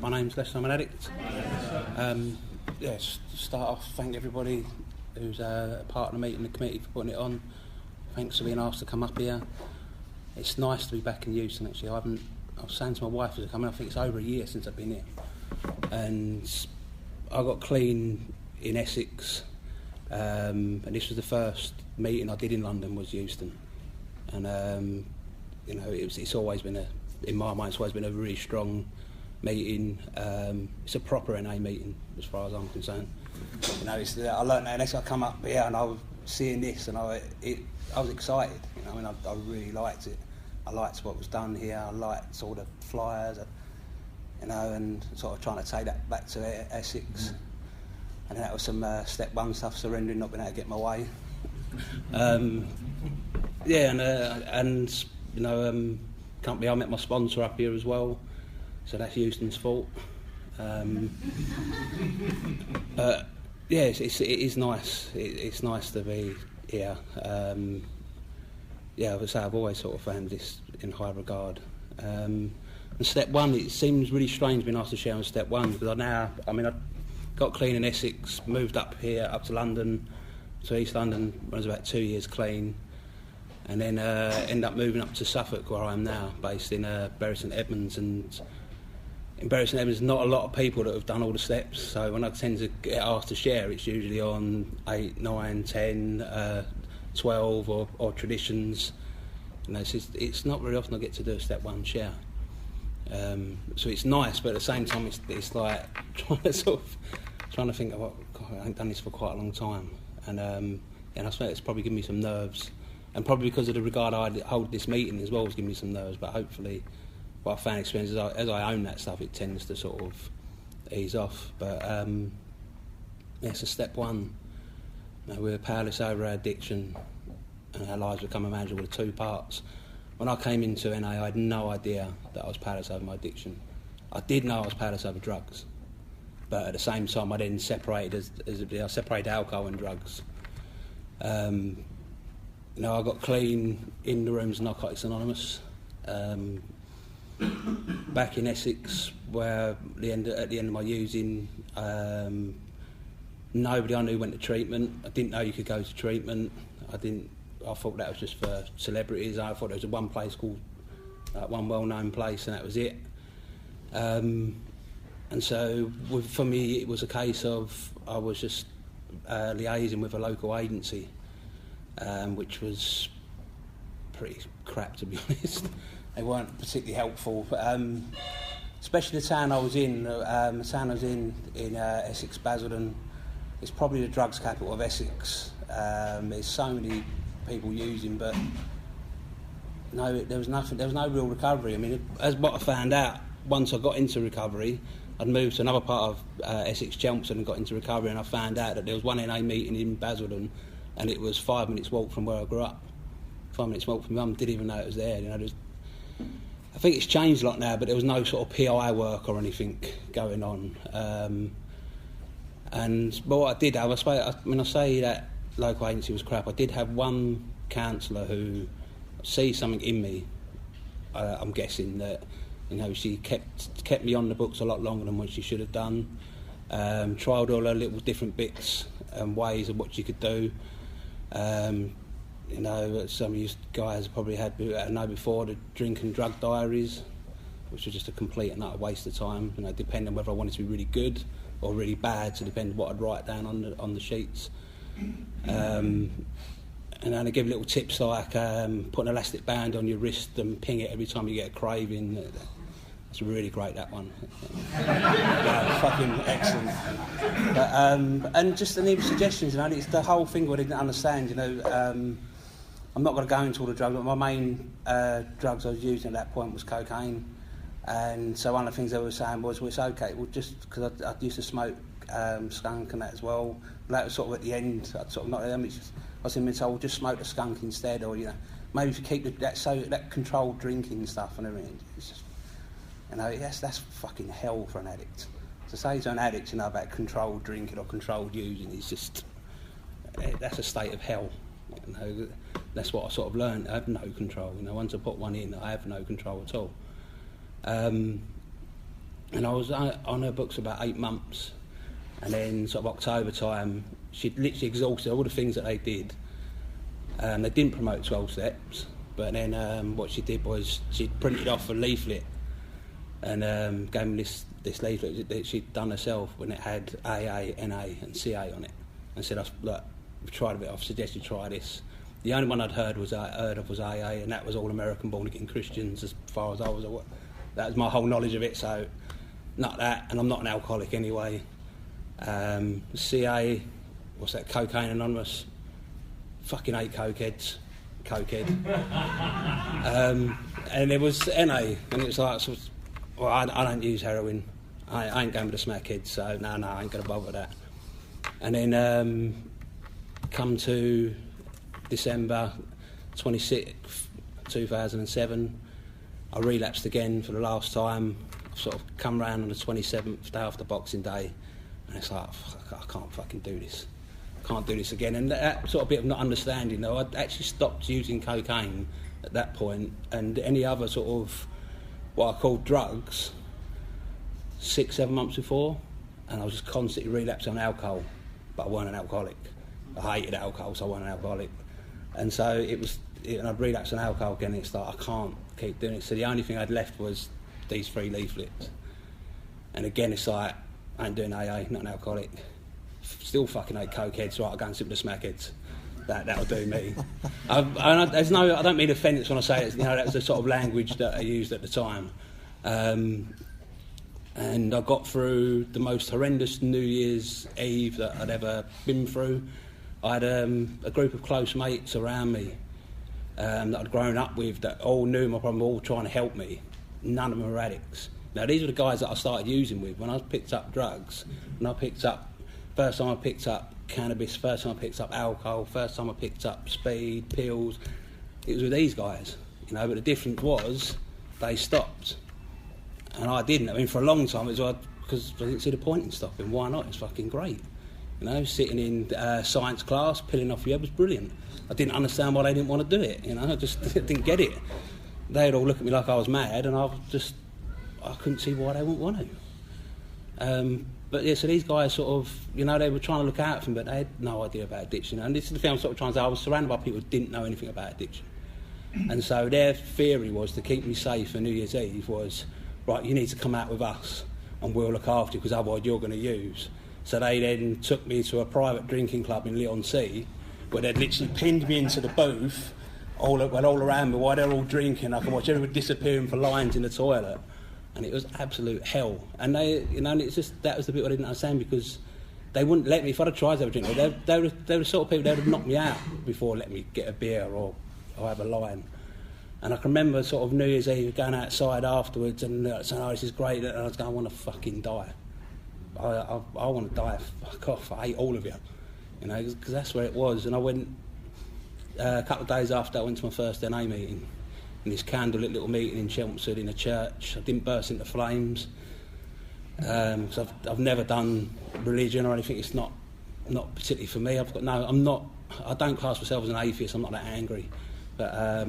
My name's Les, I'm an addict. Start off, thank everybody who's a part of the meeting, the committee for putting it on. Thanks for being asked to come up here. It's nice to be back in Euston actually. I was saying to my wife as I come in, I think it's over a year since I've been here. And I got clean in Essex, and this was the first meeting I did in London was Euston. And it's always been in my mind, it's always been a really strong meeting. It's a proper NA meeting as far as I'm concerned. I learned that next I come up here and I was seeing this and I was excited. I really liked it. I liked what was done here. I liked all the flyers, and sort of trying to take that back to Essex. And that was some step one stuff, surrendering, not being able to get my way. Company, I met my sponsor up here as well, so that's Euston's fault. It is nice. It's nice to be here. I've always sort of found this in high regard. And step one, it seems really strange being asked to share on step one because I got clean in Essex, moved up here, up to London, to East London, when I was about 2 years clean. And then end up moving up to Suffolk, where I am now, based in Bury St Edmunds. And in Bury St Edmunds, not a lot of people that have done all the steps. So when I tend to get asked to share, it's usually on 8, 9, 10, 12 or traditions. It's not very often I get to do a step one share. So it's nice, but at the same time, it's like trying to think of I haven't done this for quite a long time. And I suppose it's probably given me some nerves. And probably because of the regard I hold this meeting as well has given me some nerves, but hopefully what I found experience is as I own that stuff, it tends to sort of ease off. But it's a step one. We're powerless over our addiction and our lives become unmanageable with 2 parts. When I came into NA, I had no idea that I was powerless over my addiction. I did know I was powerless over drugs, but at the same time I then separated I separated alcohol and drugs. I got clean in the rooms of Narcotics Anonymous, back in Essex, where at the end of my using, nobody I knew went to treatment. I didn't know you could go to treatment. I thought that was just for celebrities. I thought there was one place called, one well-known place, and that was it. And so for me, it was a case of I was just liaising with a local agency. Which was pretty crap, to be honest. They weren't particularly helpful, but, especially the town I was in. Essex, Basildon. It's probably the drugs capital of Essex. There's so many people using, but there was no real recovery. As what I found out once I got into recovery, I'd moved to another part of Essex, Chelmsford, and got into recovery, and I found out that there was one NA meeting in Basildon. And it was 5 minutes walk from where I grew up. 5 minutes walk from Mum, didn't even know it was there. I think it's changed a lot now, but there was no sort of PI work or anything going on. But what I did have, I say that local agency was crap. I did have one counsellor who sees something in me. I'm guessing that she kept me on the books a lot longer than what she should have done. Trialled all her little different bits and ways of what you could do. Some of you guys probably had know before the drink and drug diaries, which was just a complete and utter waste of time. Depending on whether I wanted to be really good or really bad, to depend what I'd write down on the sheets. And then I give little tips like put an elastic band on your wrist and ping it every time you get a craving. It's really great, that one. Fucking excellent. But, and just any suggestions, it's the whole thing I didn't understand, I'm not going to go into all the drugs, but my main drugs I was using at that point was cocaine. And so one of the things they were saying was, well, it's okay, just because I used to smoke skunk and that as well. But that was sort of at the end, I'd sort of not them. I was being told, just smoke the skunk instead, or, maybe if you keep that controlled drinking stuff and everything. It's just, that's fucking hell for an addict. To say to an addict, about controlled drinking or controlled using is just, that's a state of hell. That's what I sort of learned. I have no control. Once I put one in, I have no control at all. And And I was on her books about 8 months, and then sort of October time, she'd literally exhausted all the things that they did. They didn't promote 12 steps, but then what she did was she printed off a leaflet and gave me this leaflet that she'd done herself, when it had AA, NA and CA on it, and said, look, we've tried a bit, I've suggested try this. The only one I'd heard of was AA, and that was all American born-again Christians as far as I was aware. That was my whole knowledge of it, so not that, and I'm not an alcoholic anyway. CA, what's that, Cocaine Anonymous? Fucking hate cokehead. And there was NA, and it was like, well, I don't use heroin. I ain't going with the smackheads, so no, I ain't going to bother with that. And then come to December 26th, 2007, I relapsed again for the last time. I've sort of come round on the 27th, day after Boxing Day, and it's like, I can't fucking do this. Can't do this again. And that sort of bit of not understanding, though, I'd actually stopped using cocaine at that point, and any other sort of what I called drugs 6-7 months before, and I was just constantly relapsing on alcohol, but I weren't an alcoholic. I hated alcohol, so I wasn't an alcoholic. And so and I'd relapse on alcohol again, and it's like, I can't keep doing it. So the only thing I'd left was these 3 leaflets. And again, it's like, I ain't doing AA, not an alcoholic. Still fucking hate cokeheads, right, I'll go and sit with the smackheads. That'll do me. I don't mean offence when I say it, that was the sort of language that I used at the time. And I got through the most horrendous New Year's Eve that I'd ever been through. I had a group of close mates around me that I'd grown up with that all knew my problem, all trying to help me. None of them were addicts. Now, these were the guys that I started using with. When I picked up drugs, first time I picked up cannabis, first time I picked up alcohol, first time I picked up speed, pills, it was with these guys, but the difference was they stopped. And I didn't. I mean, for a long time, it was because I didn't see the point in stopping. Why not? It's fucking great. Sitting in science class, pilling off your head was brilliant. I didn't understand why they didn't want to do it, I just didn't get it. They'd all look at me like I was mad, and I couldn't see why they wouldn't want to. But yeah, so these guys sort of, they were trying to look out for me, but they had no idea about addiction. And this is the thing I'm sort of trying to say, I was surrounded by people who didn't know anything about addiction. And so their theory was, to keep me safe for New Year's Eve, was, right, you need to come out with us and we'll look after you, because otherwise you're going to use. So they then took me to a private drinking club in Leon-C, where they'd literally pinned me into the booth, all around me while they're all drinking. I could watch everyone disappearing for lines in the toilet. And it was absolute hell. And it's just, that was the bit I didn't understand, because they wouldn't let me, if I'd have tried to have a drink, they were the sort of people that would knock me out before letting me get a beer or have a line. And I can remember sort of New Year's Eve going outside afterwards and saying, oh, this is great, and I was going, I want to fucking die. I want to die, fuck off, I hate all of you. Because that's where it was. And I went, a couple of days after, I went to my first NA meeting, in this candlelit little meeting in Chelmsford in a church. I didn't burst into flames, because I've never done religion or anything. It's not particularly for me. I don't class myself as an atheist. I'm not that angry, but I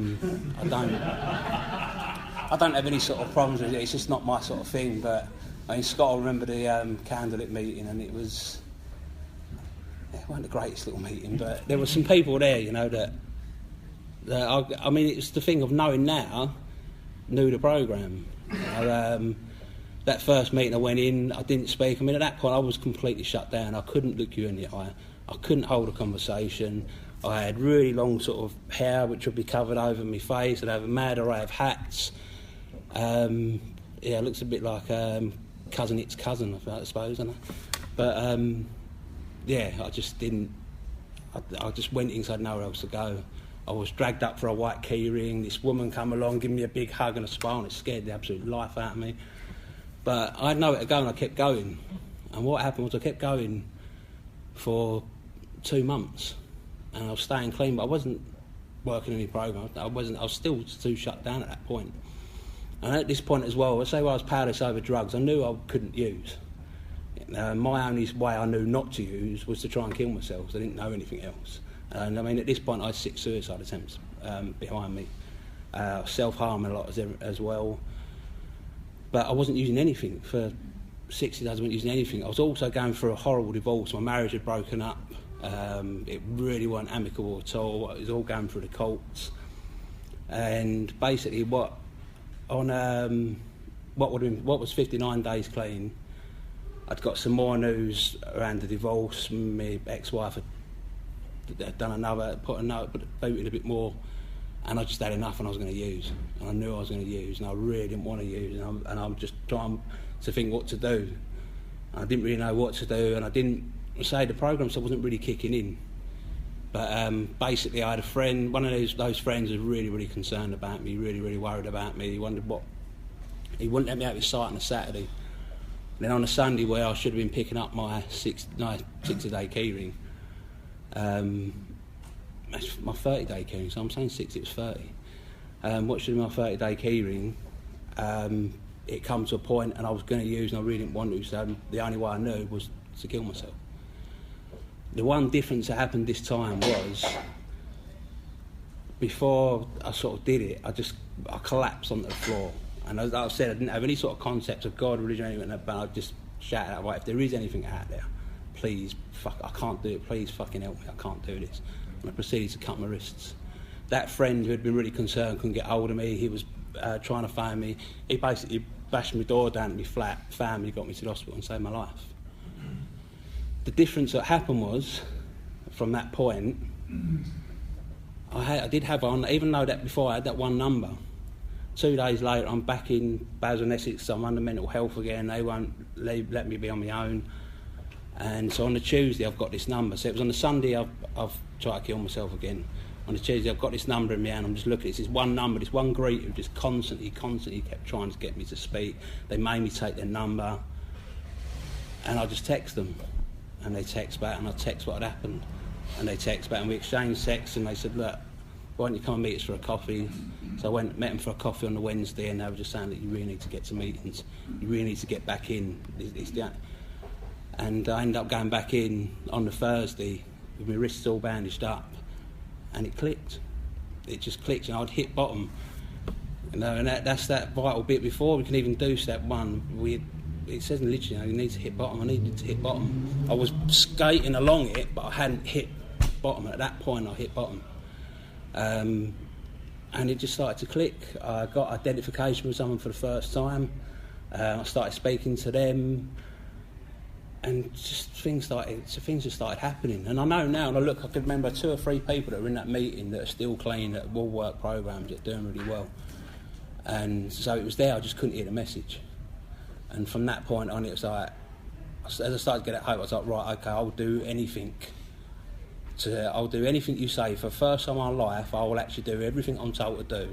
don't have any sort of problems with it. It's just not my sort of thing. But I mean, Scott will remember the candlelit meeting, and it wasn't the greatest little meeting, but there were some people there, I mean, it's the thing of knowing now, knew the programme. That first meeting I went in, I didn't speak. I mean, at that point I was completely shut down. I couldn't look you in the eye. I couldn't hold a conversation. I had really long sort of hair which would be covered over my face. I'd have a mad array of hats. It looks a bit like Cousin It's Cousin, I suppose, isn't it? But I just didn't. I just went inside, nowhere else to go. I was dragged up for a white key ring. This woman come along, give me a big hug and a smile, and it scared the absolute life out of me. But I had nowhere to go, and I kept going. And what happened was I kept going for 2 months, and I was staying clean, but I wasn't working any program. I was still too shut down at that point. And at this point as well, I say, I was powerless over drugs. I knew I couldn't use. My only way I knew not to use was to try and kill myself. I didn't know anything else. And I mean, at this point, I had 6 suicide attempts behind me, self-harming a lot as well. But I wasn't using anything for 60 days. I wasn't using anything. I was also going through a horrible divorce. My marriage had broken up. It really wasn't amicable at all. It was all going through the courts. And basically, what was 59 days clean, I'd got some more news around the divorce. My ex-wife had done another, put booted a bit more, and I just had enough, and I was going to use. And I knew I was going to use, and I really didn't want to use, and I'm just trying to think what to do. And I didn't really know what to do, and I didn't say the program, so I wasn't really kicking in. But basically, I had a friend. One of those friends was really, really concerned about me, really, really worried about me. He wondered what. He wouldn't let me out of his sight on a Saturday. And then on a Sunday, where I should have been picking up my 60-day keyring, that's my 30-day keyring. So I'm saying 60, it was 30. What should be my 30-day keyring? It come to a point, and I was going to use, and I really didn't want to. So the only way I knew was to kill myself. The one difference that happened this time was, before I sort of did it, I collapsed onto the floor. And as I said, I didn't have any sort of concept of God, religion, or anything like that, but I just shouted out, right, if there is anything out there, please, I can't do it, please fucking help me, I can't do this. And I proceeded to cut my wrists. That friend who had been really concerned, couldn't get hold of me, he was trying to find me, he basically bashed my door down at my flat, found me, got me to the hospital and saved my life. The difference that happened was, from that point, I did have on, even though that before I had that one number, 2 days later I'm back in Basel and Essex, I'm under mental health again, they won't let me be on my own. And so on the Tuesday I've got this number. So it was on the Sunday I've tried to kill myself again. On the Tuesday I've got this number in my hand, I'm just looking, it's this one number, this one greet who just constantly kept trying to get me to speak. They made me take their number, and I just text them. And they text back, and I text what had happened. And they text back, and we exchanged texts, and they said, look, why don't you come and meet us for a coffee? So I met them for a coffee on the Wednesday, and they were just saying that you really need to get to meetings. You really need to get back in. And I ended up going back in on the Thursday with my wrists all bandaged up, and it clicked. It just clicked, and I'd hit bottom. And that's that vital bit. Before we can even do step one, it says in literature, you need to hit bottom. I needed to hit bottom. I was skating along it, but I hadn't hit bottom. At that point, I hit bottom. And it just started to click. I got identification with someone for the first time. I started speaking to them, and just things just started happening. And I know now, and I could remember 2 or 3 people that were in that meeting that are still clean, that will work programs, that are doing really well. And so it was there. I just couldn't hear the message. And from that point on, it was like, as I started to get that hope, I was like, right, okay, I'll do anything you say. For the first time in my life, I will actually do everything I'm told to do.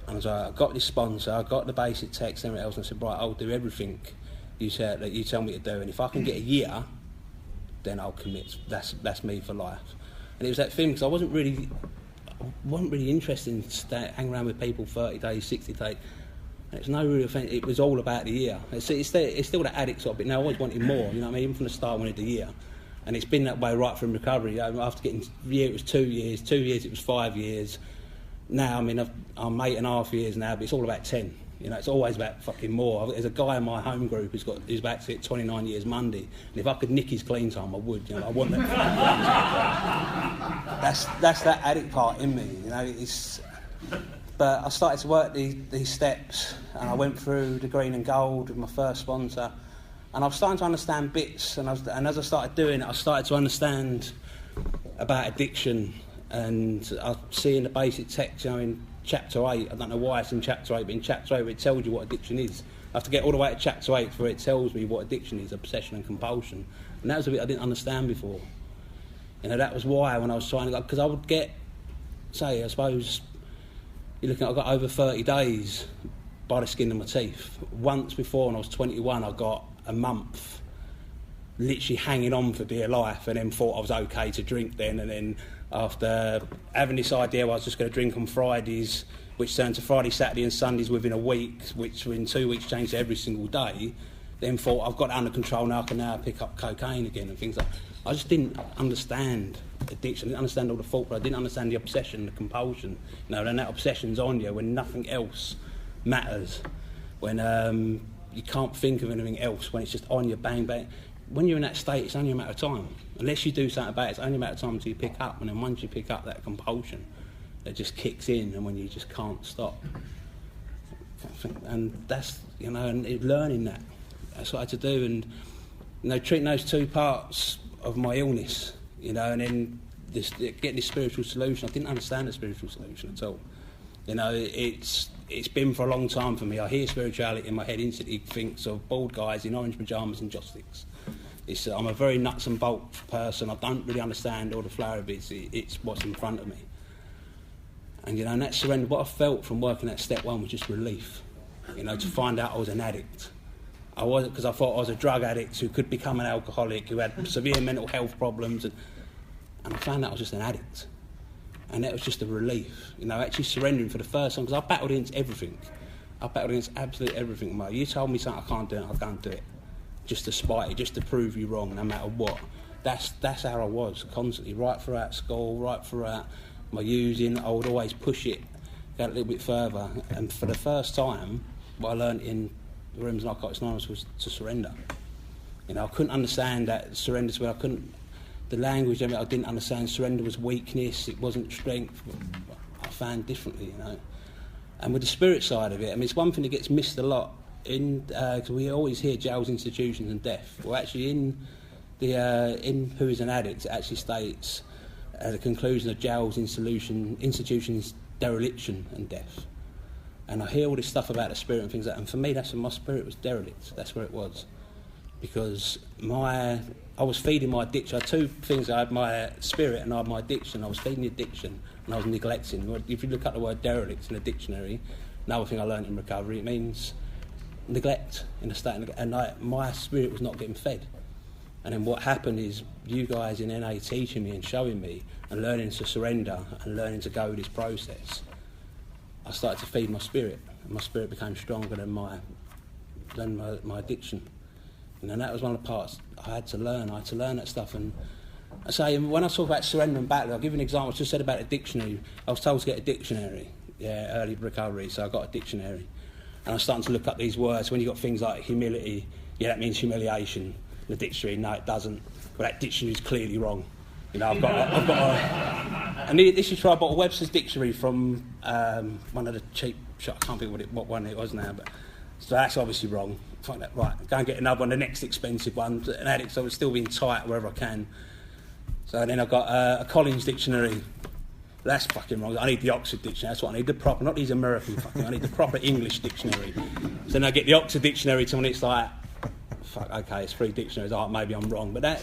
And I was like, I got this sponsor, I got the basic text and everything else, and I said, right, I'll do everything you tell me to do. And if I can get a year, then I'll commit. That's me for life. And it was that thing, because I wasn't really interested in hanging around with people 30 days, 60 days. It's no real offence. It was all about the year. It's still that addict sort of bit. Now I always wanted more. You know what I mean? Even from the start, I wanted the year, and it's been that way right from recovery. After getting a year, it was 2 years. 2 years, it was 5 years. Now, I mean, I'm 8.5 years now, but it's all about 10. You know, it's always about fucking more. There's a guy in my home group who's about to hit 29 years Monday, and if I could nick his clean time, I would. You know, I want that. That's that addict part in me. You know, But I started to work these steps, and I went through the green and gold with my first sponsor, and I was starting to understand bits, and as I started doing it, I started to understand about addiction, and I see in the basic text, you know, in chapter 8, I don't know why it's in chapter 8, but in chapter 8 it tells you what addiction is. I have to get all the way to chapter 8 for it tells me what addiction is, obsession and compulsion, and that was a bit I didn't understand before. You know, that was why when I was trying to, because I would get, say, I suppose, you're looking at, I got over 30 days by the skin of my teeth. Once before, when I was 21, I got a month literally hanging on for dear life, and then thought I was okay to drink then. And then after having this idea, I was just going to drink on Fridays, which turned to Friday, Saturday and Sundays within a week, which in 2 weeks changed to every single day. Then thought, I've got it under control now, I can now pick up cocaine again and things like that. I just didn't understand addiction, I didn't understand all the fault, but I didn't understand the obsession, the compulsion. You know, and that obsession's on you when nothing else matters. when you can't think of anything else, when it's just on your bang, bang. When you're in that state, it's only a matter of time. Unless you do something about it, it's only a matter of time until you pick up, and then once you pick up, that compulsion, it just kicks in, and when you just can't stop. And that's, and learning that. That's what I had to do, and treating those two parts of my illness, and then getting this spiritual solution. I didn't understand the spiritual solution at all. It's been for a long time for me. I hear spirituality in my head, instantly thinks of bald guys in orange pyjamas and joss sticks. I'm a very nuts and bolts person. I don't really understand all the flowery bits. It's what's in front of me. And and that surrender, what I felt from working at step one was just relief. To find out I was an addict. I wasn't, because I thought I was a drug addict who could become an alcoholic, who had severe mental health problems, and I found out I was just an addict. And that was just a relief, actually surrendering for the first time, because I battled against everything. I battled against absolutely everything. You told me something I can't do it, I'll go and do it. Just to spite it, just to prove you wrong, no matter what. That's how I was, constantly, right throughout school, right throughout my using. I would always push it, go a little bit further. And for the first time, what I learned in the rooms of Narcotics was to surrender. I couldn't understand that surrender to it. The language of it, I didn't understand. Surrender was weakness, it wasn't strength. I found differently, And with the spirit side of it, it's one thing that gets missed a lot. Cause we always hear jails, institutions and death. Well, actually in Who is an Addict, it actually states at the conclusion of jails, institutions, dereliction and death. And I hear all this stuff about the spirit and things like that, and for me, my spirit was derelict. That's where it was. Because I was feeding my addiction. I had two things. I had my spirit and I had my addiction. I was feeding the addiction and I was neglecting. If you look at the word derelict in a dictionary, another thing I learned in recovery, it means neglect, in a state of neglect. And my spirit was not getting fed. And then what happened is you guys in NA teaching me and showing me and learning to surrender and learning to go with this process, I started to feed my spirit, and my spirit became stronger than my addiction. And that was one of the parts I had to learn. I had to learn that stuff. And I say, when I talk about surrender and battle, I'll give you an example. I just said about a dictionary. I was told to get a dictionary, early recovery, so I got a dictionary. And I was starting to look up these words. When you got things like humility, that means humiliation. The dictionary, no, it doesn't. Well, that dictionary is clearly wrong. I've got and this is true. I bought a Webster's dictionary from one of the cheap shops. I can't think what one it was now, but so that's obviously wrong. Find that right. Go and get another one, the next expensive one. An addict, so I was still being tight wherever I can. So then I've got a Collins dictionary. That's fucking wrong. I need the Oxford dictionary. That's what I need. The proper, not these American fucking. I need the proper English dictionary. So then I get the Oxford dictionary to when it's like, fuck, okay, it's 3 dictionaries. Oh, maybe I'm wrong, but that's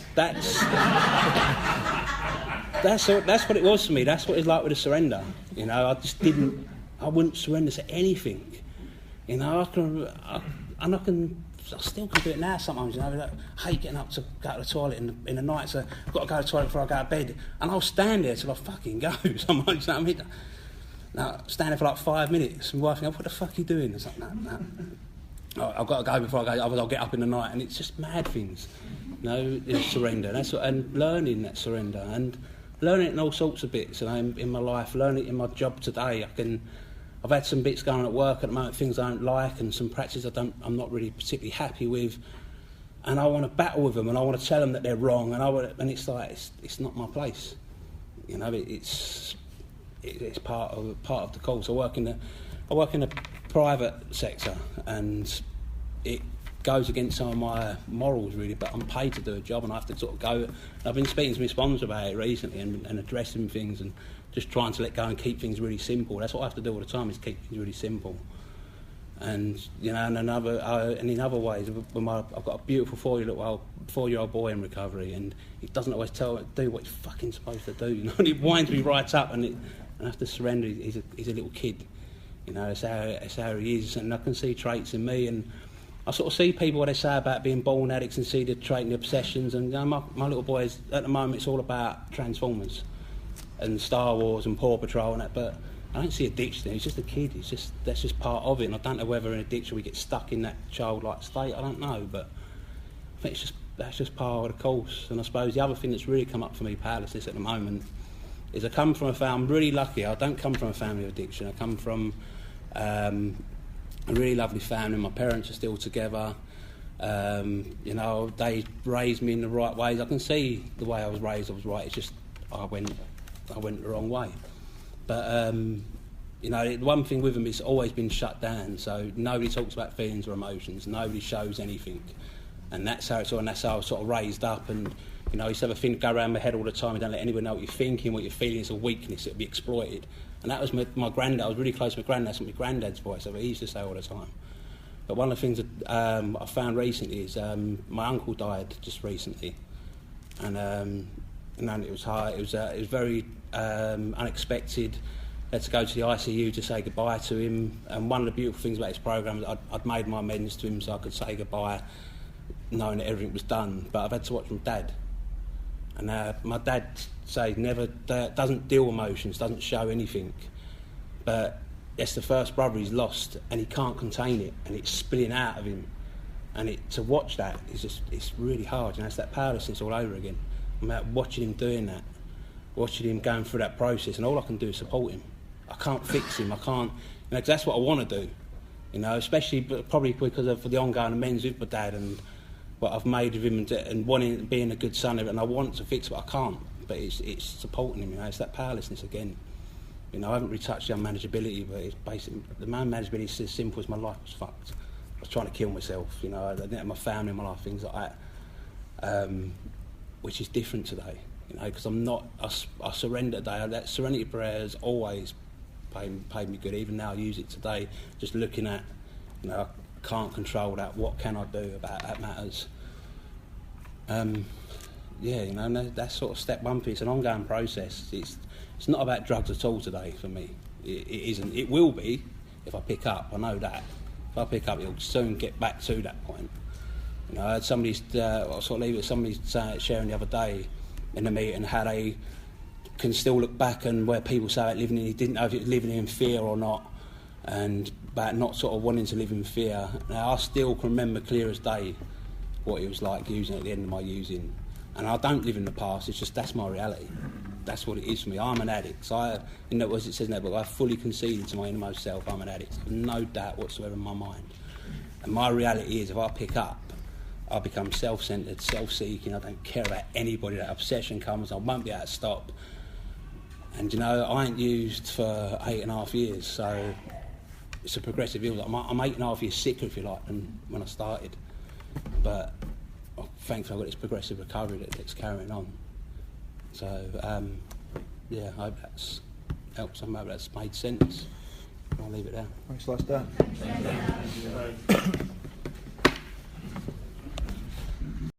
what it was for me. That's what it's like with a surrender. I wouldn't surrender to anything. I still can do it now sometimes. Like, I hate getting up to go to the toilet in the night, so I've got to go to the toilet before I go to bed, and I'll stand there till I fucking go. Sometimes, you know what I mean? Now, stand there for like 5 minutes, and my wife goes, "What the fuck are you doing?" It's like, no. I've got to go before I go. Otherwise, I'll get up in the night, and it's just mad things. It's surrender. And learning that surrender, and learning it in all sorts of bits. In my life, learning it in my job today. I've had some bits going on at work at the moment, things I don't like, and some practices I'm not really particularly happy with, and I want to battle with them, and I want to tell them that they're wrong, and it's like it's not my place. It's part of the course. I work in the private sector, and it goes against some of my morals really, but I'm paid to do a job and I have to sort of go. I've been speaking to my sponsor about it recently and addressing things and just trying to let go and keep things really simple. That's what I have to do all the time, is keep things really simple. And and in other ways, I've got a beautiful 4-year-old boy in recovery, and he doesn't always do what he's fucking supposed to do. And it winds me right up, and I have to surrender. He's a little kid. That's how he is, and I can see traits in me, and I sort of see people what they say about being born addicts and see the trait and the obsessions, and my little boy is, at the moment, it's all about Transformers and Star Wars and Paw Patrol and that, but I don't see addiction. He's just a kid. That's just part of it, and I don't know whether in addiction we get stuck in that childlike state. I don't know, but I think that's just part of the course. And I suppose the other thing that's really come up for me, powerlessness at the moment, is I come from a family. I'm really lucky. I don't come from a family of addiction. I come from a really lovely family. My parents are still together. You know, they raised me in the right ways. I can see the way I was raised, I was right. It's just I went the wrong way. But you know, the one thing with them, it's always been shut down. So nobody talks about feelings or emotions. Nobody shows anything, and that's how I was sort of raised up. And you know, I used to have a thing go around my head all the time. You don't let anyone know what you're thinking, what you're feeling. It's a weakness. It'll be exploited. And that was my granddad. I was really close to my granddad. That's my granddad's voice. So he used to say all the time. But one of the things that I found recently is my uncle died just recently, and it was hard. It was very unexpected. I had to go to the ICU to say goodbye to him. And one of the beautiful things about his programme is I'd made my amends to him so I could say goodbye, knowing that everything was done. But I've had to watch my dad, and my dad doesn't deal with emotions, doesn't show anything, but it's the first brother he's lost, and he can't contain it, and it's spilling out of him. And to watch that it's really hard. You know, it's that powerlessness all over again. I'm out watching him doing that, watching him going through that process, and all I can do is support him. I can't fix him. I can't, you know, 'cause that's what I want to do. You know, especially probably because of the ongoing amends with my dad and what I've made of him and wanting being a good son, and I want to fix it, but I can't. But it's supporting him. You know, it's that powerlessness again. You know, I haven't really touched the unmanageability, but it's basically the unmanageability is as simple as my life was fucked. I was trying to kill myself. You know, I didn't have my family in my life, things like that, which is different today. You know, because I'm not. I surrender today. That serenity prayer has always paid me good. Even now, I use it today. Just looking at, you know, I can't control that. What can I do about that matters? Yeah, you know, and that's sort of step one for it. It's an ongoing process. It's not about drugs at all today for me. It isn't. It will be if I pick up. I know that. If I pick up, it'll soon get back to that point. You know, I had somebody sharing the other day in the meeting how they can still look back and where people say about living in, he didn't know if it was living in fear or not, and about not sort of wanting to live in fear. Now, I still can remember clear as day what it was like using at the end of my using. And I don't live in the past, it's just that's my reality. That's what it is for me. I'm an addict. So you know, as it says in that book, I fully conceded to my innermost self, I'm an addict. No doubt whatsoever in my mind. And my reality is if I pick up, I become self-centred, self-seeking, I don't care about anybody, that obsession comes, I won't be able to stop. And you know, I ain't used for 8.5 years, so it's a progressive illness. I'm 8.5 years sicker, if you like, than when I started. But thankfully I've got this progressive recovery that's carrying on. So, yeah, I hope that's helped some, I hope that's made sense. I'll leave it there. Thanks a lot, Dan.